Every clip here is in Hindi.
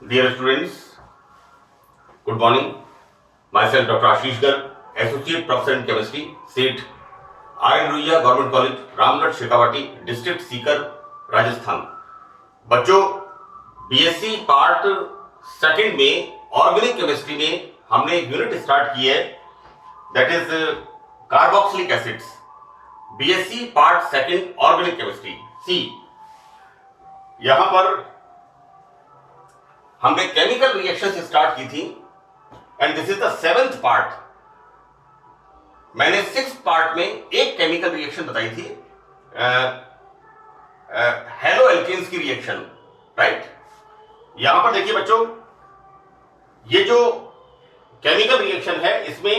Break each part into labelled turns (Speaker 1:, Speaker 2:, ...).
Speaker 1: Dear students, good morning. Myself Dr. Ashish Garg, Associate Professor in Chemistry, SET, R.N. Ruia Government College, Ramgarh Shekhawati, district Sikar, Rajasthan. बच्चों, बीएससी पार्ट सेकंड में ऑर्गेनिक केमिस्ट्री में हमने एक यूनिट स्टार्ट की है, that is carboxylic acids. BSc part second organic chemistry C. यहां पर हमने केमिकल रिएक्शन स्टार्ट की थी and this is the 7th part. मैंने 6th पार्ट में एक केमिकल रिएक्शन बताई थी, हेलो एल्केन्स की रिएक्शन, राइट। यहां पर देखिए बच्चों, ये जो केमिकल रिएक्शन है इसमें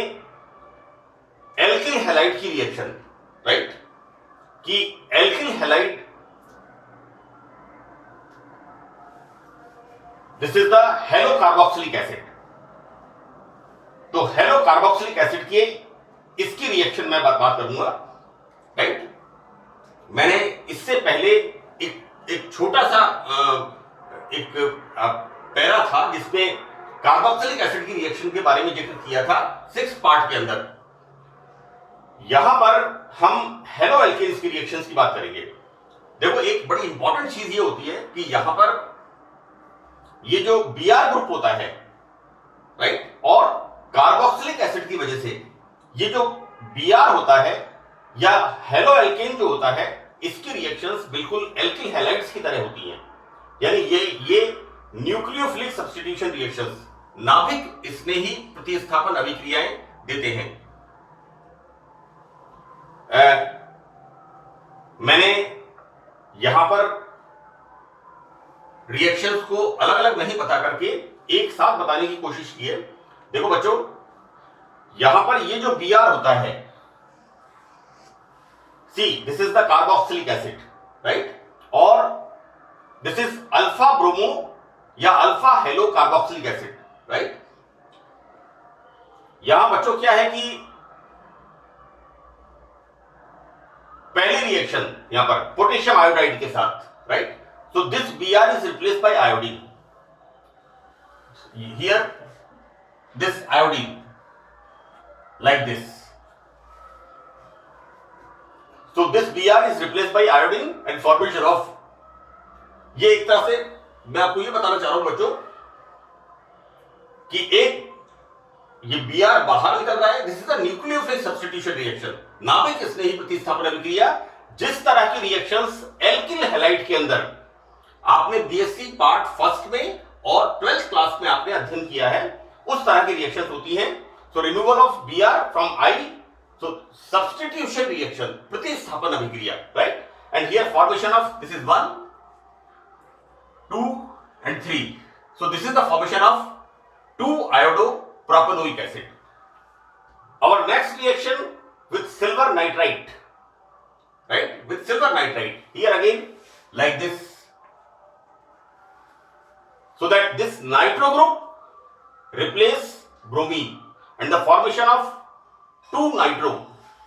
Speaker 1: एल्किल हैलाइड की रिएक्शन, राइट, कि alkyl halide this is the hello carboxylic acid. तो हेलो कार्बोक्सिलिक एसिड की इसकी रिएक्शन मैं बात करूंगा, राइट। मैंने इससे पहले एक छोटा सा एक पैरा था जिसमें कार्बोक्सिलिक एसिड की रिएक्शन के बारे में जिक्र किया था 6th पार्ट के अंदर। यहां पर हम हेलो एल्केन्स की रिएक्शंस की बात करेंगे। देखो, एक बड़ी इंपॉर्टेंट चीज ये होती है कि यहां पर ये जो Br ग्रुप होता है, राइट, और कार्बोक्सिलिक एसिड की वजह से ये जो Br होता है या हेलो एल्केन जो होता है, इसकी रिएक्शंस बिल्कुल एल्किल हैलाइड्स की तरह होती हैं। यानी ये न्यूक्लियोफिलिक सब्स्टिट्यूशन रिएक्शंस, नाभिक स्नेही प्रतिस्थापन अभिक्रियाएं देते हैं। मैंने यहां पर रिएक्शंस को अलग अलग नहीं बता करके एक साथ बताने की कोशिश की है। देखो बच्चों, यहां पर ये जो Br होता है, see this is the carboxylic acid, right, और दिस इज अल्फा ब्रोमो या alpha hello carboxylic acid, right. यहां बच्चों क्या है कि पहली रिएक्शन यहां पर पोटेशियम आयोडाइड के साथ, right, so this Br is replaced by iodine. Here this iodine like this, so this Br is replaced by iodine and formation of, ये एक तरह से मैं आपको ये बताना चाह रहा हूं बच्चों कि एक ये Br बाहर निकल रहा है, this is a nucleophilic substitution reaction, नाभिक स्नेही प्रतिस्थापन अभिक्रिया। जिस तरह की रिएक्शंस एल्किल हैलाइड के अंदर आपने बीएससी पार्ट फर्स्ट में और 12th क्लास में आपने अध्ययन किया है, उस तरह की रिएक्शंस होती हैं। सो removal of Br from I, so substitution reaction, प्रतिस्थापन अभिक्रिया, right, and here formation of this is 1, 2 and 3. So this is the formation of 2-iodopropanoic acid. Our next reaction with silver nitrite, right, with silver nitrite, here again like this, so that this nitro group replace bromine and the formation of 2 nitro,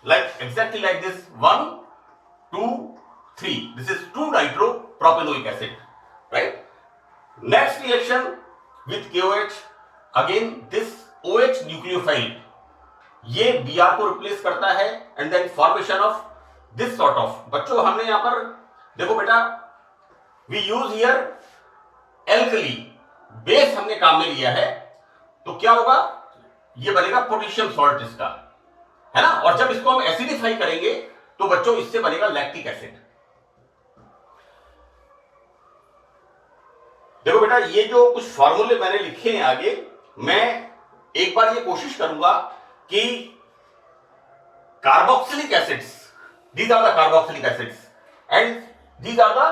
Speaker 1: like exactly like this, 1, 2, 3, this is 2-nitropropanoic acid, right. Next reaction with KOH, again this OH nucleophile, ये Br को रिप्लेस करता है and then formation of this sort of, बच्चों हमने यहां पर देखो बेटा, we use here alkali base हमने काम में लिया है, तो क्या होगा, ये बनेगा पोटेशियम सॉल्ट इसका, है ना, और जब इसको हम एसिडिफाई करेंगे तो बच्चों इससे बनेगा लैक्टिक एसिड। देखो बेटा, ये जो कुछ फॉर्मूले मैंने लिखे हैं आगे, मैं एक बार ये कोशिश करूंगा कि carboxylic acids, these are the carboxylic acids and these are the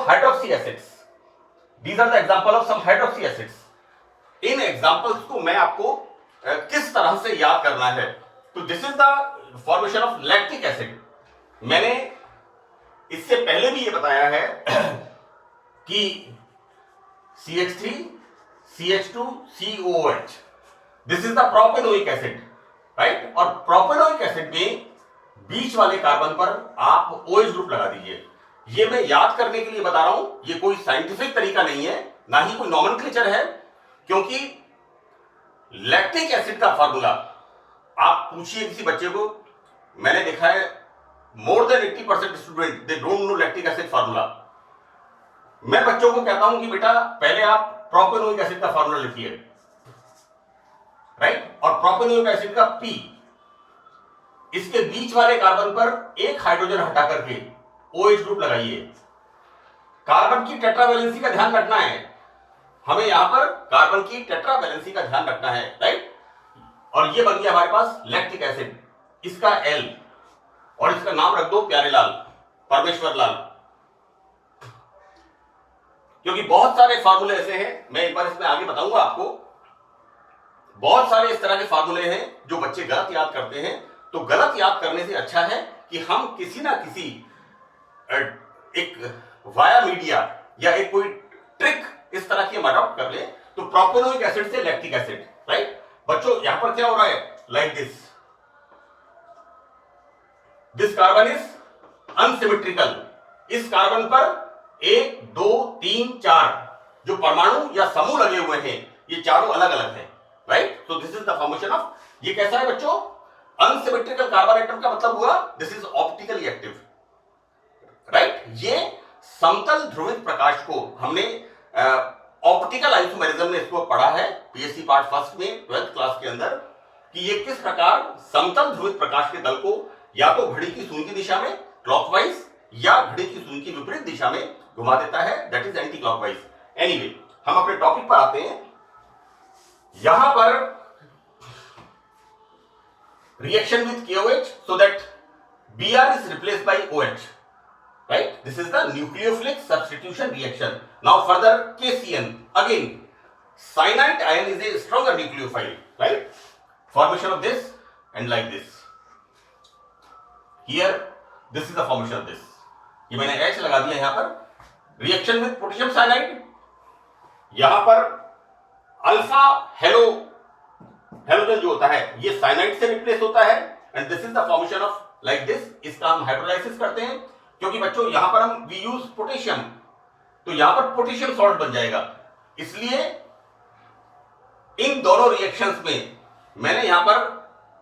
Speaker 1: hydroxy acids. These are the example of some hydroxy acids. In examples को मैं आपको किस तरह से याद करना है, तो this is the formation of lactic acid. मैंने इससे पहले भी ये बताया है कि CH3 CH2 COOH, this is the propanoic acid, right, और प्रोपेनोइक एसिड में बीच वाले कार्बन पर आप OH ग्रुप लगा दीजिए। ये मैं याद करने के लिए बता रहा हूं, ये कोई साइंटिफिक तरीका नहीं है, ना ही कोई नॉमेनक्लेचर है, क्योंकि लैक्टिक एसिड का फार्मूला आप पूछिए किसी बच्चे को, मैंने देखा है more than 80% student they don't know lactic acid formula. मैं बच्चों को कहता हूं कि बेटा पहले आप प्रोपेनोइक एसिड का फार्मूला लिखिए, राइट, और प्रोपेनोइक एसिड का P, इसके बीच वाले कार्बन पर एक हाइड्रोजन हटा करके OH ग्रुप लगाइए। कार्बन की टेट्रावैलेंसी का ध्यान रखना है, हमें यहां पर कार्बन की टेट्रावैलेंसी का ध्यान रखना है, राइट, और ये बन गया हमारे पास लैक्टिक एसिड, इसका L, और इसका नाम रख दो प्यारेलाल, परमेश्वर लाल, क्योंकि बहुत सारे फार्मूले ऐसे हैं, मैं एक बार इसमें आगे बताऊंगा आपको, बहुत सारे इस तरह के फार्मूले हैं जो बच्चे गलत याद करते हैं। तो गलत याद करने से अच्छा है कि हम किसी ना किसी एक वाया मीडिया या एक कोई ट्रिक इस तरह की हम अडॉप्ट कर ले। तो प्रोपेनोइक एसिड से लैक्टिक एसिड, राइट बच्चों, यहां पर क्या हो रहा है, like this carbon is unsymmetrical, इस कार्बन पर 1 2 3 4 जो परमाणु या समूह लगे हुए हैं, ये चारों अलग अलग हैं, right. So this is the formation of, ये कैसा है बच्चों, अनसिमेट्रिकल कार्बन एटम का मतलब हुआ this is optically active, right. ये समतल ध्रुवित प्रकाश को हमने ऑप्टिकल आइसोमेरिज्म में इसको पढ़ा है पीएससी पार्ट फर्स्ट में 12th क्लास के अंदर, कि ये किस प्रकार समतल ध्रुवित प्रकाश के दल को या तो घड़ी की सुई की दिशा में क्लॉकवाइज या घड़ी की सुई की विपरीत दिशा में घुमा देता है, that is anti clockwise. Anyway, हम अपने टॉपिक पर आते हैं। यहां पर reaction with KOH so that Br is replaced by OH, right, this is the nucleophilic substitution reaction. Now further KCN, again cyanide ion is a stronger nucleophile, right, formation of this and like this, here this is the formation of this, ये मैंने H लगा दिया यहां पर, रिएक्शन विथ पोटेशियम साइनाइड, यहां पर अल्फा हेलोजन जो होता है ये साइनाइड से रिप्लेस होता है, and this is the formation of like this, इसका हम हाइड्रोलाइसिस करते हैं, क्योंकि बच्चों यहां पर हम वी यूज पोटेशियम, तो यहां पर पोटेशियम सॉल्ट बन जाएगा, इसलिए इन दोनों रिएक्शंस में मैंने यहां पर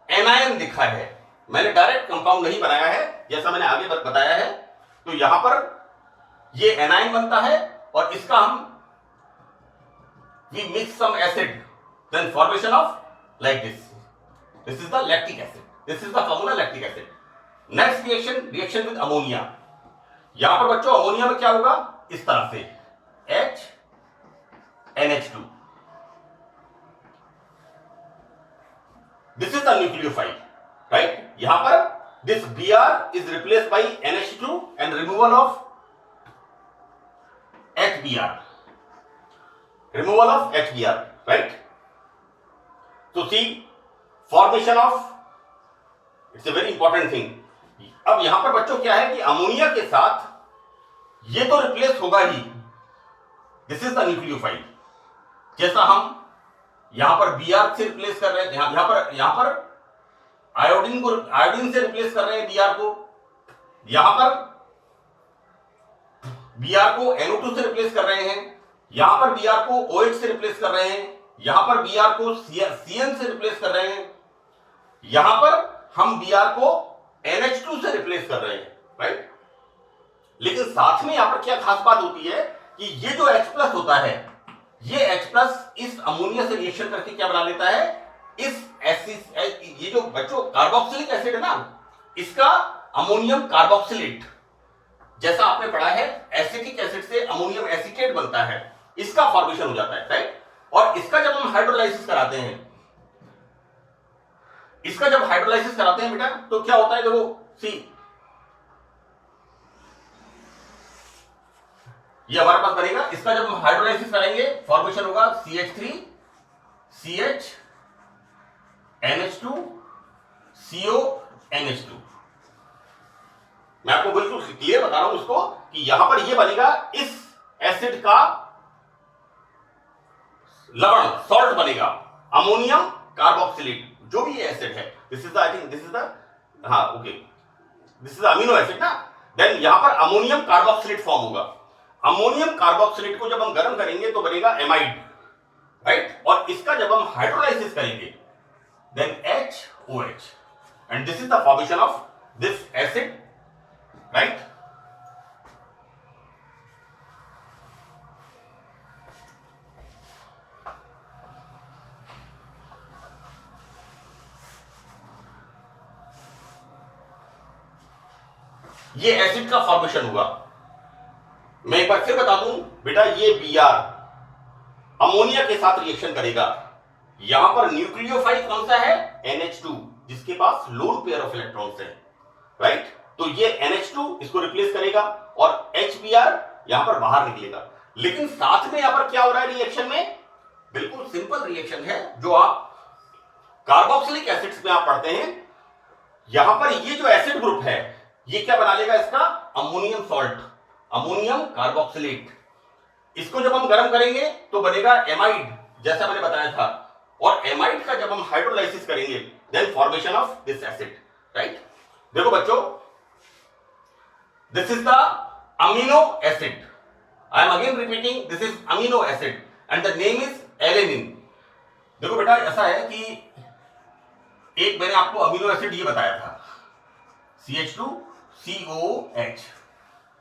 Speaker 1: एनायन लिखा है, मैंने डायरेक्ट कंपाउंड नहीं बनाया है जैसा मैंने आगे बताया है। तो यहां पर ये एनायन बनता है और इसका हम we mix some acid, then formation of like this is the lactic acid, this is the formula lactic acid. Next reaction with ammonia, यहां पर बच्चों अमोनिया में क्या होगा, इस तरह से H NH2, this is the nucleophile, right, यहां पर this Br is replaced by NH2 and removal of HBr, removal of HBr, right. So see formation of, it's a very important thing. अब यहां पर बच्चों क्या है कि अमोनिया के साथ ये तो रिप्लेस होगा ही, दिस इज द न्यूक्लियोफाइल, जैसा हम यहां पर Br से रिप्लेस कर रहे हैं, यहां पर आयोडीन से रिप्लेस कर रहे हैं Br को, यहां पर Br को NO2 से रिप्लेस कर रहे हैं, यहां पर Br को OH से रिप्लेस कर रहे हैं, यहां पर Br को CN से रिप्लेस कर रहे हैं, यहां पर हम Br को NH2 से रिप्लेस कर रहे हैं, राइट। लेकिन साथ में यहां पर क्या खास बात होती है कि ये जो H+ होता है, ये H+ इस अमोनिया से रिएक्शन करके क्या बना लेता है, इस एसिड, ये जो बच्चों कार्बोक्सिलिक एसिड है ना, इसका अमोनियम कार्बोक्सिलेट, जैसा आपने पढ़ा है एसिटिक एसिड से अमोनियम एसीटेट बनता है, इसका फॉर्मेशन हो जाता है, राइट। और इसका जब हम हाइड्रोलाइसिस कराते हैं, इसका जब हाइड्रोलाइसिस कराते हैं बेटा, तो क्या होता है, देखो सी, ये हमारे पास बनेगा, इसका जब हम हाइड्रोलाइसिस करेंगे फॉर्मेशन होगा CH3 CH NH2 CO NH2। मैं आपको बिल्कुल क्लियर बता रहा हूं उसको कि यहां पर ये बनेगा, इस एसिड का लवण सॉल्ट बनेगा, अमोनियम कार्बोक्सिलेट, जो भी ये एसिड है, this is the, I think this is the, okay, this is amino acid ना, देन यहां पर अमोनियम कार्बोक्सिलेट फॉर्म होगा, अमोनियम कार्बोक्सिलेट को जब हम गर्म करेंगे तो बनेगा एमाइड, राइट, और इसका जब हम हाइड्रोलाइसिस करेंगे then HOH, and this is the formation of this acid, right. ये एसिड का फॉर्मेशन हुआ। मैं एक बार फिर बता दूं बेटा, ये Br अमोनिया के साथ रिएक्शन करेगा। यहां पर न्यूक्लियोफाइल कौन सा है? NH2, जिसके पास लोन पेयर ऑफ इलेक्ट्रॉन्स है, राइट। तो ये NH2 इसको रिप्लेस करेगा और HBr यहां पर बाहर निकलेगा। लेकिन साथ में यहां पर क्या हो रहा है रिएक्शन में? बिल्कुल सिंपल रिएक्शन है जो आप कार्बोक्सिलिक एसिड्स में आप पढ़ते हैं। यहां पर ये जो एसिड ग्रुप है ये क्या बना लेगा? इसका अमोनियम सॉल्ट, अमोनियम कार्बोक्सिलेट। इसको जब हम गर्म करेंगे तो बनेगा एमाइड, जैसा मैंने बताया था, और एमाइड का जब हम हाइड्रोलाइसिस करेंगे then formation of this acid, right. देखो बच्चों, this is the amino acid, I am again repeating, this is amino acid and the name is alanine. देखो बेटा, ऐसा है कि एक मैंने आपको अमीनो एसिड ये बताया था CH2COOH,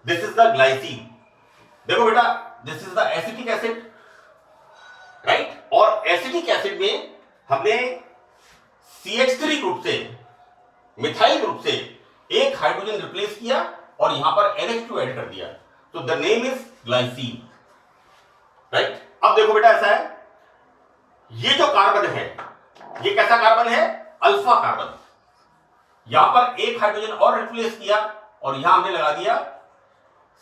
Speaker 1: this is the glycine. देखो बेटा, this is the acetic acid, right, और एसिटिक एसिड में हमने CH3 ग्रुप से, मिथाइल ग्रुप से एक हाइड्रोजन रिप्लेस किया और यहां पर NH2 ऐड कर दिया, तो the name is glycine, right. अब देखो बेटा, ऐसा है, ये जो कार्बन है ये कैसा कार्बन है? Alpha carbon. यहां पर एक हाइड्रोजन और रिप्लेस किया और यहां हमने लगा दिया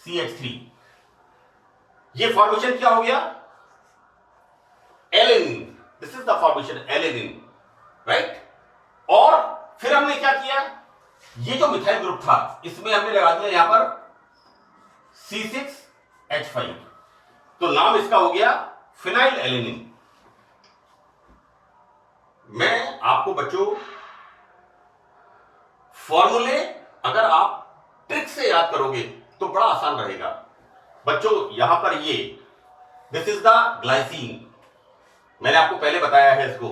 Speaker 1: CH3। ये फॉर्मेशन क्या हो गया? Alanine. This is the formation alanine, right. और फिर हमने क्या किया? ये जो मिथाइल ग्रुप था इसमें हमने लगा दिया यहां पर C6H5, तो नाम इसका हो गया फिनाइल एलेनिन। मैं आपको बच्चों फॉर्मूले अगर आप ट्रिक से याद करोगे तो बड़ा आसान रहेगा। बच्चों यहां पर ये दिस इज द ग्लाइसिन, मैंने आपको पहले बताया है इसको,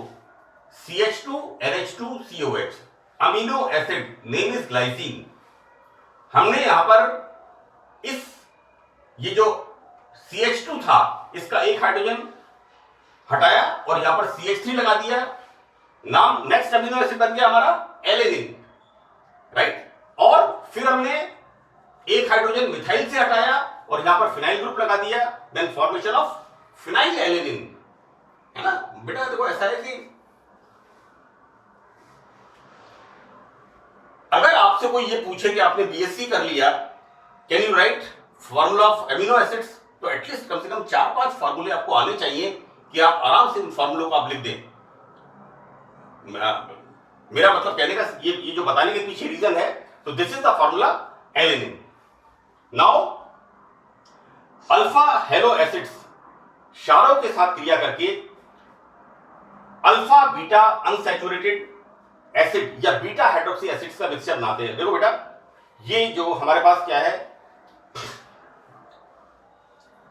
Speaker 1: CH2NH2COH, amino acid, name is glycine. हमने यहां पर इस ये जो CH2 था इसका एक हाइड्रोजन हटाया और यहां पर CH3 लगा दिया, नाम नेक्स्ट अमीनो एसिड बन गया हमारा एलेनिन, राइट। और फिर हमने एक हाइड्रोजन मिथाइल से हटाया और यहां पर फिनाइल ग्रुप लगा दिया, then formation of phenylalanine, है ना बेटा। देखो ऐसा है कि अगर आपसे कोई ये पूछे कि आपने BSc कर लिया, can you right formula of amino acids, तो एटलीस्ट कम से कम 4-5 फॉर्मूले आपको आने चाहिए कि आप आराम से इन फॉर्मूलों को आप लिख दें। मेरा मतलब कहने का ये जो बताने के पीछे रीजन है, तो this is the formula alanine. Now alpha halo acids क्षारों के साथ क्रिया करके अल्फा बीटा अनसैचुरेटेड एसिड या बीटा हाइड्रोक्सी एसिड्स का मिक्सचर बनाते हैं। देखो बेटा, ये जो हमारे पास क्या है,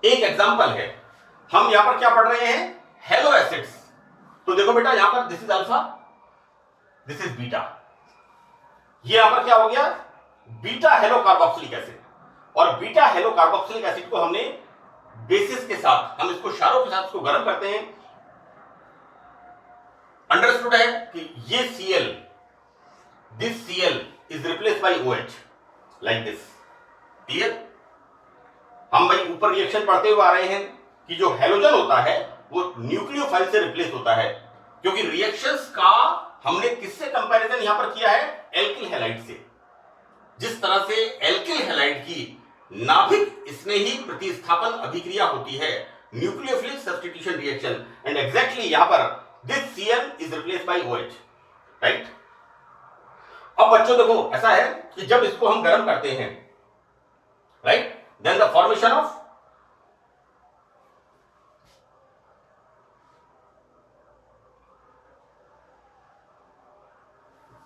Speaker 1: एक एग्जांपल है, हम यहां पर क्या पढ़ रहे हैं? Hello acids. तो देखो बेटा, यहां पर this is alpha, this is beta, ये यहां पर क्या हो गया? Beta hello carboxylic acid. और बीटा हेलो कार्बोक्सिलिक एसिड को हमने बेसिस के साथ, हम इसको क्षारों के साथ इसको गर्म करते हैं। अंडरस्टूड है कि ये Cl, this Cl is replace by OH like this, clear. हम भाई ऊपर रिएक्शन पढ़ते हुए आ रहे हैं कि जो हेलोजन होता है वो न्यूक्लियोफाइल से रिप्लेस होता है, क्योंकि रिएक्शंस का हमने किससे कंपैरिजन यहां पर किया है? एल्किल हैलाइड से। जिस तरह से एल्किल हैलाइड की नाभिक स्नेही प्रतिस्थापन अभिक्रिया होती है, nucleophilic substitution reaction, and exactly यहां पर this Cl is replace by OH, right. अब बच्चों देखो, ऐसा है कि जब इसको हम गर्म करते हैं, right, then the formation of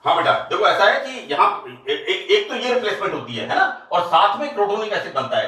Speaker 1: हाँ बेटा देखो, ऐसा है कि यहां एक तो ये रिप्लेसमेंट होती है ना, और साथ में प्रोटोनिक एसिड बनता है।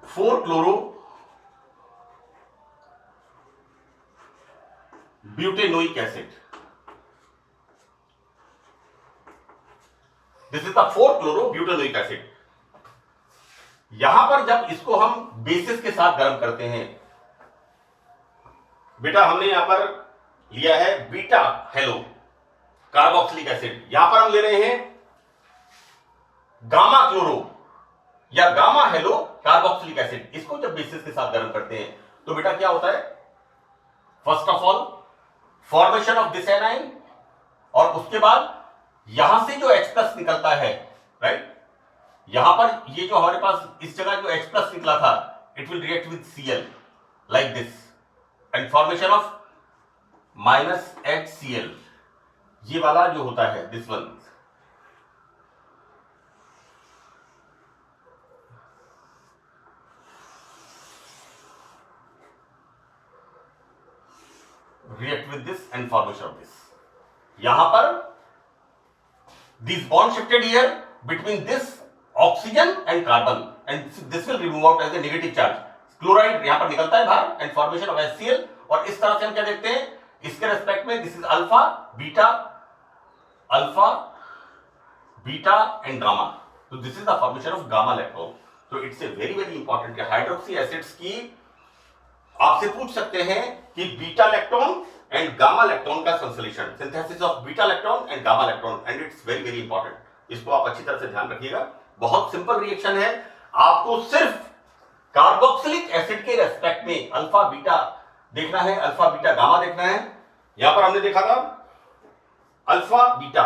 Speaker 1: 4 chloro butanoic acid, this is the 4 chloro butanoic acid. यहां पर जब इसको हम बेसिस के साथ गर्म करते हैं, बेटा हमने यहां पर लिया है बीटा हेलो कार्बोक्सिलिक एसिड, यहां पर हम ले रहे हैं गामा क्लोरो या गामा हेलो कार्बोक्सिलिक एसिड। इसको जब बेसिस के साथ गर्म करते हैं तो बेटा क्या होता है, first of all formation of this A9, और उसके बाद यहां से जो H+ निकलता है, राइट, यहां पर ये जो हमारे पास इस जगह जो H+ निकला था, it will react with Cl like this and formation of -HCl, ये वाला जो होता है this one, react with this and formation of this. यहां पर these bond shifted here between this oxygen and carbon and this will remove out as a negative charge. Chloride यहां पर निकलता है बाहर एंड फॉर्मेशन ऑफ HCl, और इस तरह से हम क्या देखते हैं इसके रेस्पेक्ट में, this is alpha beta and gamma, तो this is the formation of gamma electron. तो it's a very very important, hydroxy acids की आपसे पूछ सकते हैं कि beta electron and gamma electron का संश्लेषण, synthesis of beta electron and gamma electron, and it's very very important, इसको आप अच्छी तरह से ध्यान रखिएगा। बहुत सिंपल रिएक्शन है, आपको सिर्फ कार्बोक्सिलिक एसिड के रेस्पेक्ट में अल्फा बीटा देखना है, अल्फा बीटा गामा देखना है। यहां पर हमने देखा था अल्फा बीटा,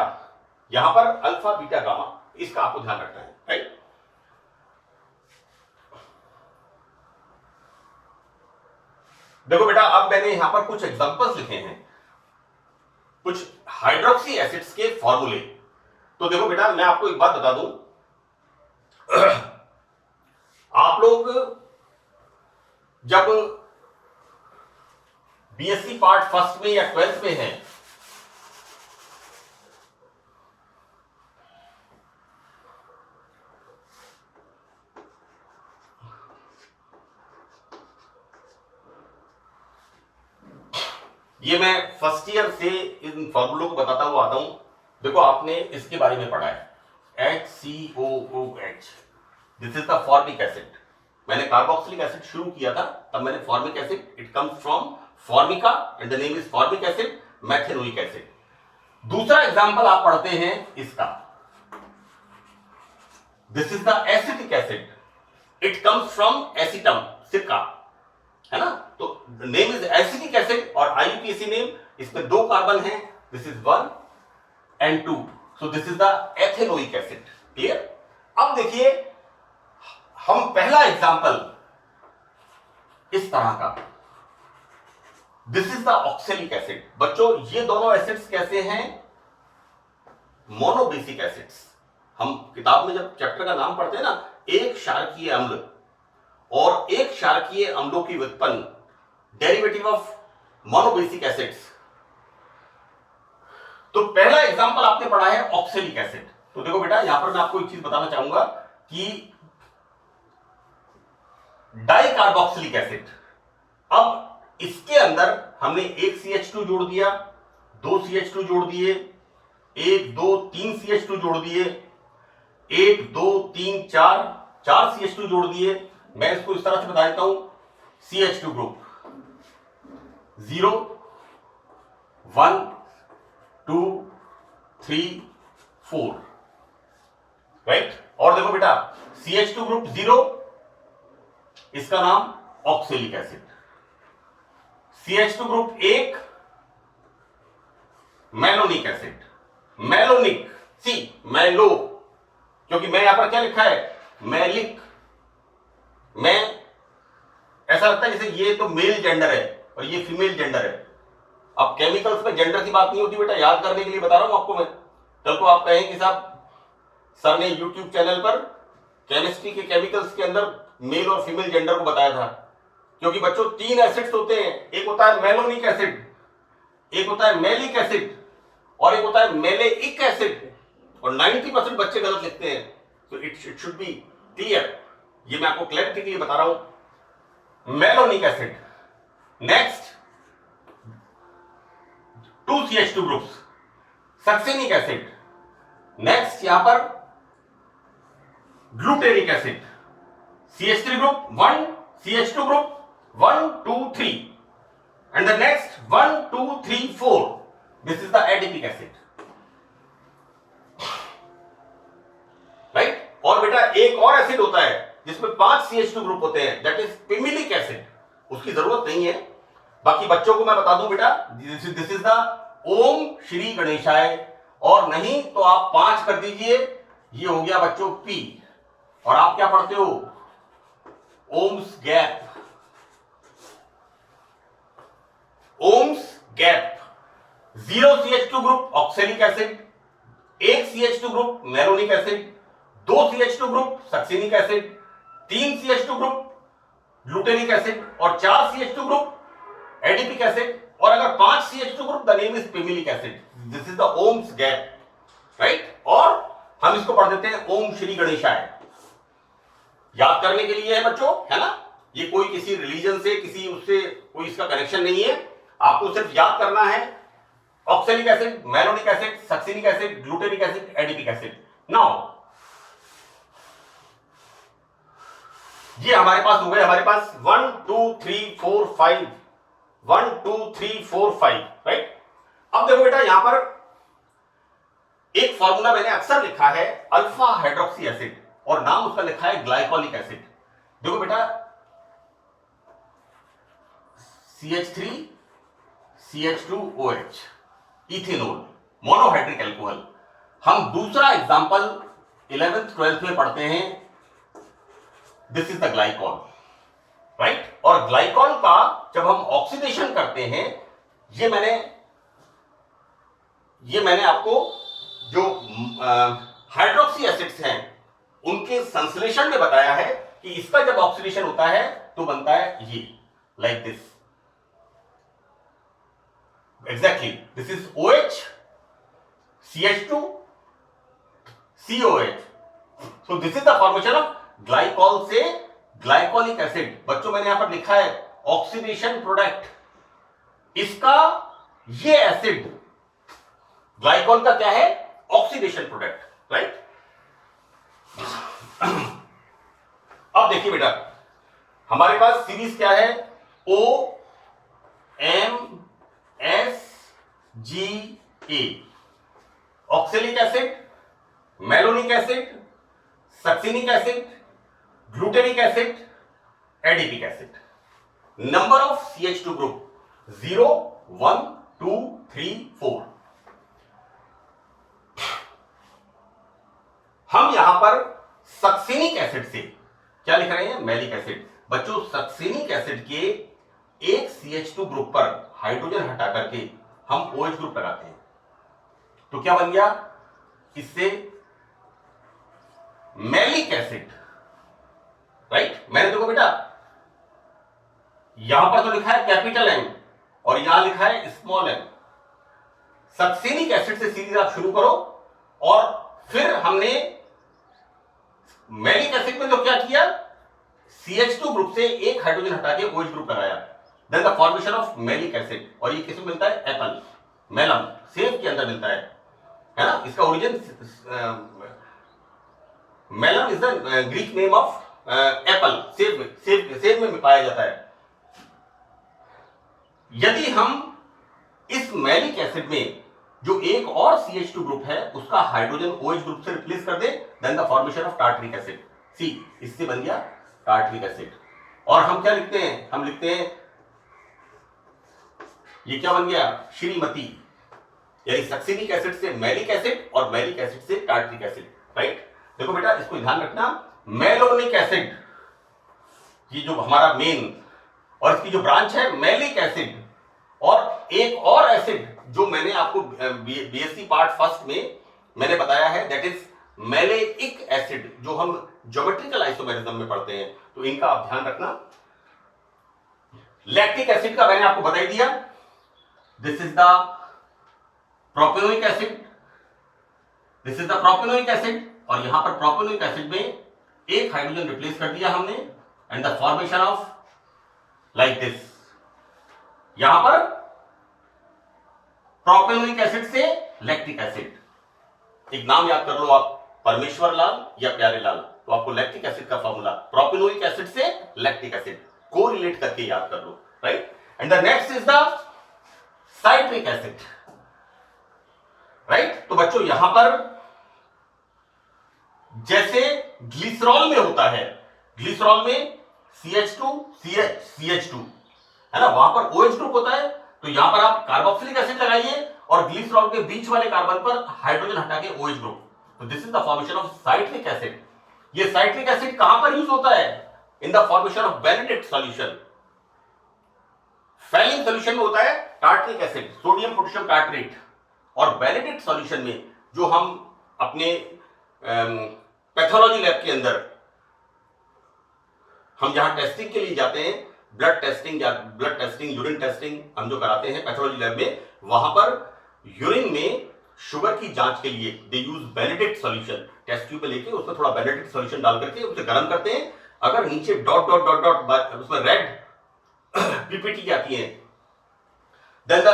Speaker 1: यहां पर अल्फा बीटा गामा, इसका आपको ध्यान रखना है, राइट। देखो बेटा, अब मैंने यहां पर कुछ एग्जांपल्स लिखे हैं, कुछ हाइड्रोक्सी एसिड्स के फॉर्मूले। तो देखो बेटा, मैं आपको एक बात बता दूं, आप लोग जब बीएससी पार्ट फर्स्ट में या 12th में हैं, ये मैं फर्स्ट ईयर से इन फॉर्मूलों को बताता हुआ आता हूं। देखो, आपने इसके बारे में पढ़ा है HCOOH, this is the formic acid. मैंने कार्बोक्सिलिक एसिड शुरू किया था, तब मैंने formic acid, it comes from formica and the name is formic acid, methanoic acid. दूसरा एग्जांपल आप पढ़ते हैं इसका, this is the acetic acid, it comes from acetum, सिरका, है ना। तो नेम इज एसिटिक एसिड और IUPAC नेम, इसमें 2 कार्बन हैं, this is 1 and 2, so this is the ethanoic acid. Clear. अब देखिए, हम पहला एग्जांपल इस तरह का, this is the oxalic acid. बच्चों, ये दोनों एसिड्स कैसे हैं, मोनोबेसिक एसिड्स। हम किताब में जब चैप्टर का नाम पढ़ते हैं ना, एक क्षारकीय अम्ल और एक क्षारकीय अम्लों की व्युत्पन्न, डेरिवेटिव ऑफ मोनोबेसिक एसिड्स। तो पहला एग्जांपल आपने पढ़ा है ऑक्सैलिक एसिड। तो देखो बेटा, यहां पर मैं आपको एक चीज बताना चाहूंगा कि डाइकार्बोक्सिलिक एसिड, अब इसके अंदर हमने एक CH2 जोड़ दिया, 2 CH2 जोड़ दिए, 1 2 3 CH2 जोड़ दिए, 1 2 3 4 CH2 जोड़ दिए। मैं इसको इस तरह से बता देता हूं, CH2 ग्रुप 0 1 2 3 4, राइट। और देखो बेटा, CH2 ग्रुप 0, इसका नाम oxalic acid. CH2 group 1, malonic acid, malonic, malo, क्योंकि मैं यहां पर क्या लिखा है, मैलिक, मैं ऐसा लगता है जैसे ये तो मेल जेंडर है और ये फीमेल जेंडर है। अब केमिकल्स में जेंडर की बात नहीं होती बेटा, याद करने के लिए बता रहा हूं आपको मैं। कल को आप कहें कि साहब सर ने यूट्यूब चैनल पर केमिस्ट्री के केमिकल्स के अंदर मेल और फीमेल जेंडर को बताया था, क्योंकि बच्चों 3 एसिड्स होते हैं, एक होता है मेलोनिक एसिड, एक होता है मेलिक एसिड और एक होता है मेलेइक एसिड, और 90% बच्चे गलत लिखते हैं। तो इट शुड बी क्लियर। ये मैं आपको क्लैरिटी के लिए बता रहा हूं। Malonic acid, next 2CH2 groups, succinic acid, next यहां पर glutaric acid, CH3 group 1, CH2 group 1 2 3, and the next 1 2 3 4, this is the adipic acid, right. और बेटा एक और एसिड होता है जिसमें 5 CH2 ग्रुप होते हैं, दैट इज पिमिलिक एसिड, उसकी जरूरत नहीं है, बाकी बच्चों को मैं बता दूं बेटा, दिस इज द ओम श्री गणेशाय, और नहीं तो आप 5 कर दीजिए, ये हो गया बच्चों P, और आप क्या पढ़ते हो, OMS gap, OMS gap. 0 CH2 group oxalic acid, 1 CH2 group malonic acid, 2 CH2 group succinic acid, 3 CH2 group glutaric acid, और 4 CH2 ग्रुप एडिपिक एसिड, और अगर 5 CH2 group the name is pimelic acid, this is the OMS gap, right. और हम इसको पढ़ देते हैं ओम श्री गणेशाय, याद करने के लिए है बच्चों, है ना, ये कोई किसी रिलीजन से किसी उससे कोई इसका कनेक्शन नहीं है, आपको सिर्फ याद करना है oxalic acid, malonic acid, succinic acid, glutaric acid, adipic acid. Now ये हमारे पास हो गए, हमारे पास 1 2 3 4 5, 1 2 3 4 5, राइट। अब देखो बेटा, यहां पर एक फॉर्मूला मैंने अक्सर लिखा है अल्फा हाइड्रोक्सी एसिड, और नाम उसका लिखा है ग्लाइकोलिक एसिड। देखो बेटा, CH3 CH2OH, ethanol, monohydric alcohol. हम दूसरा एग्जांपल 11th 12th में पढ़ते हैं, this is the glycol, right. और ग्लाइकॉल का जब हम ऑक्सीडेशन करते हैं, ये मैंने आपको जो हाइड्रोक्सी एसिड्स हैं उनके संश्लेषण में बताया है कि इसका जब ऑक्सीडेशन होता है तो बनता है ये, like this, exactly this is OH CH2 COH, so this is the formation of glycol से ग्लाइकोलिक एसिड। बच्चों मैंने यहां पर लिखा है ऑक्सीडेशन प्रोडक्ट, इसका ये एसिड ग्लाइकॉल का क्या है, ऑक्सीडेशन प्रोडक्ट, राइट। अब देखिए बेटा, हमारे पास सीरीज क्या है, OMSGA, oxalic acid, malonic acid, succinic acid, glutaric acid, adipic acid. Number of CH2 group 0 1 2 3 4। हम यहां पर सक्सेनिक एसिड से क्या लिख रहे हैं, मैलिक एसिड। बच्चों सक्सेनिक एसिड के एक CH2 ग्रुप पर हाइड्रोजन हटा करके हम OH ग्रुप लगाते हैं, तो क्या बन गया, इससे मैलिक एसिड, राइट। मैंने देखो बेटा, यहां पर तो लिखा है कैपिटल M और यहां लिखा है स्मॉल m। सक्सेनिक एसिड से सीरीज आप शुरू करो, और फिर हमने मैलिक एसिड में तो क्या किया, CH2 ग्रुप से एक हाइड्रोजन हटा के OH ग्रुप लगाया, then the formation of malic acid. और ये किसमें मिलता है, एप्पल, मेलम, सेब के अंदर मिलता है ना। इसका origin melam is the Greek name of Apple, सेब में पाया जाता है। यदि हम इस मैलिक एसिड में जो एक और CH2 ग्रुप है उसका हाइड्रोजन OH ग्रुप से रिप्लेस कर दे, then the formation of tartaric acid, see, इससे बन गया टार्टरिक एसिड। और हम क्या लिखते हैं, हम लिखते हैं ये क्या बन गया, श्रीमती, यानी सक्सेनिक एसिड से मैलिक एसिड और मैलिक एसिड से टार्टरिक एसिड, राइट। देखो बेटा, इसको ध्यान रखना, मेलोनिक एसिड ये जो हमारा मेन, और इसकी जो ब्रांच है मैलिक एसिड, और एक और एसिड जो मैंने आपको BSc पार्ट फर्स्ट में मैंने बताया है, दैट इज मैलेइक एसिड, जो हम ज्योमेट्रिकल आइसोमेरिज्म में पढ़ते हैं, तो इनका आप ध्यान रखना। लैक्टिक एसिड का मैंने आपको बता ही दिया, this is the propanoic acid, this is the propanoic acid, और यहां पर प्रोपेनोइक एसिड में एक हाइड्रोजन रिप्लेस कर दिया हमने and the formation of like this, यहां पर प्रोपेनोइक एसिड से लैक्टिक एसिड, एक नाम याद कर लो आप, परमेश्वर लाल या प्यारे लाल, तो आपको लैक्टिक एसिड का फॉर्मूला प्रोपेनोइक एसिड से लैक्टिक एसिड को रिलेट करके याद कर लो, right. And the next is the citric acid, right. तो बच्चों यहां पर जैसे ग्लिसरॉल में होता है, ग्लिसरॉल में CH2 CH2 है ना, वहां पर OH ग्रुप होता है, तो यहां पर आप कार्बोक्सिलिक एसिड लगाइए और ग्लिसरॉल के बीच वाले कार्बन पर हाइड्रोजन हटा के OH ग्रुप, तो this is the formation of citric acid. ये साइट्रिक एसिड कहां पर यूज होता है? In the formation of Benedict solution. Falling solution में होता है tartaric acid, sodium potassium tartrate, और बेनेडिक्ट सॉल्यूशन में जो हम अपने पैथोलॉजी लैब के अंदर हम जहां टेस्टिंग के लिए जाते हैं, ब्लड टेस्टिंग यूरिन टेस्टिंग हम जो कराते हैं पैथोलॉजी लैब में, वहां पर यूरिन में शुगर की जांच के लिए they use Benedict solution, test tube में लेके उसमें थोड़ा बेनेडिक्ट सॉल्यूशन डाल करके उसे गर्म करते हैं, अगर नीचे डॉट डॉट डॉट डॉट उसमें रेड पीपीटी आती है, then the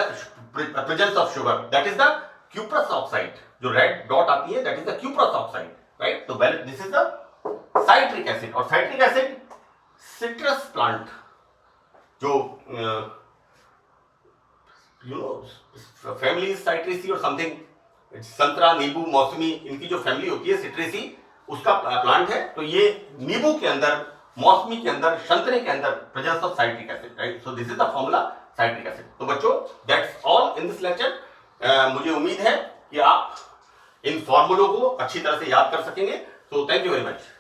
Speaker 1: presence of sugar, that is the cuprous oxide, जो रेड डॉट आती है that is the cuprous oxide, right. तो this is the citric acid. और साइट्रिक एसिड सिट्रस प्लांट जो फैमिली साइट्रेसी और समथिंग, संतरा नींबू मौसमी, इनकी जो फैमिली होती है सिट्रेसी, उसका प्लांट है, तो ये नींबू के अंदर, मौसमी के अंदर, संतरे के अंदर presence of citric acid, right. So this is the formula citric acid. तो बच्चों that's all in this lecture. मुझे उम्मीद है कि आप इन फॉर्मूलों को अच्छी तरह से याद कर सकेंगे। So thank you very much.